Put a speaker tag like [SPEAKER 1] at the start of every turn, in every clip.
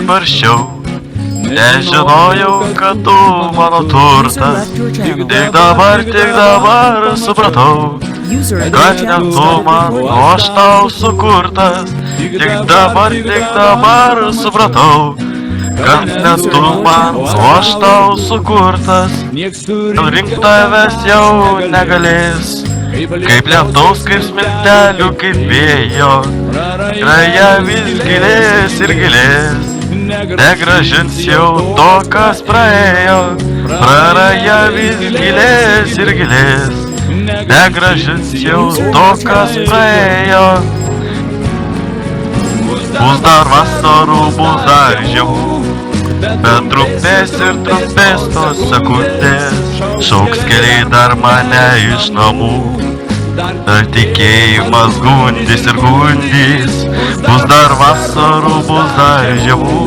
[SPEAKER 1] svarsčiau, nežinojau, kad tu mano turtas. Tik dabar supratau, kad ne tu man, o aš tau sukurtas. Tik dabar supratau, kad ne tu man, o aš tau sukurtas. Rinkti tavęs jau negalės, kaip lietaus, kaip smiltelių, kaip vėjo. Kraja vis gilės ir gilės, negrąžins jau to, kas praėjo. Praraja vis gilės ir gilės, negrąžins jau to, kas praėjo. Bus dar vasarų, bus dar žiemų, bet trumpės ir trumpės tos sekundės. Šauks keliai dar mane iš namų, dar tikėjimas gundys ir gundys. Bus dar vasarų, bus dar žiemų,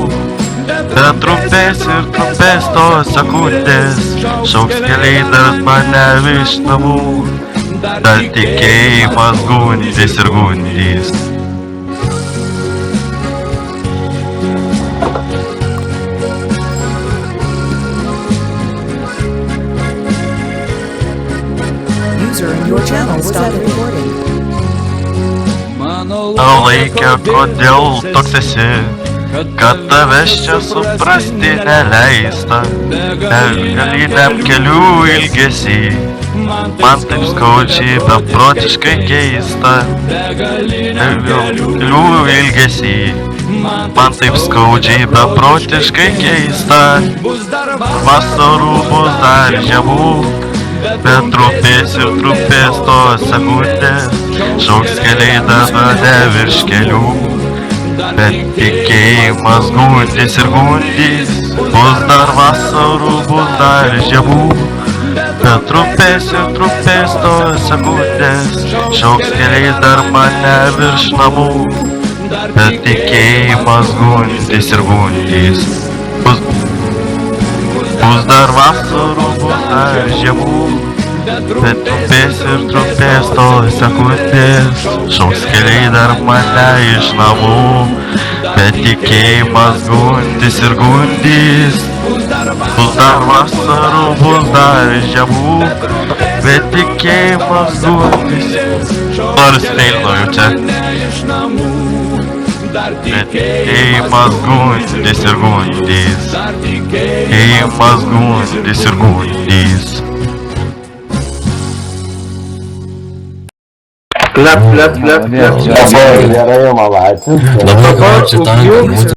[SPEAKER 1] bet trumpės ir trumpės tos sekundės. Šauks keliai dar mane iš namų, dar tikėjimas gundys ir gundys.
[SPEAKER 2] Your channel stopped recording.
[SPEAKER 1] Mano laikė, kodėl toks esi, kad tavęs čia suprasti neleista. Begaliniam kelių ilgesį, man taip skaudžiai, beprotiškai keista. Kelių ilgesį, man taip skaudžiai, beprotiškai keista. Vasarų bus dar žiemų, bet trumpės ir trumpės tos sekundės. Šauks keliai dar mane virš kelių, bet tikėjimas gundys ir gundys. Bus dar vasarų, bus dar žiemų, bet trumpės ir trumpės tos sekundės. Šauks keliai dar mane virš namų, bet tikėjimas gundys ir gundys. Bus dar vasarų, bus dar žiemų, bet trumpės ir trumpės tos sekundės. Šauks keliai dar mane iš namų, bet tikėjimas gundys ir gundys. Bus dar vasarų, bus dar žiemų, bet tikėjimas gundys. Noriu steilino jau čia. Bet tikėjimas gundys ir gundys. Tikėjimas gundys ir gundys.
[SPEAKER 3] Klep.
[SPEAKER 4] Gerai, malacis.
[SPEAKER 5] Labai ačiū, tankai.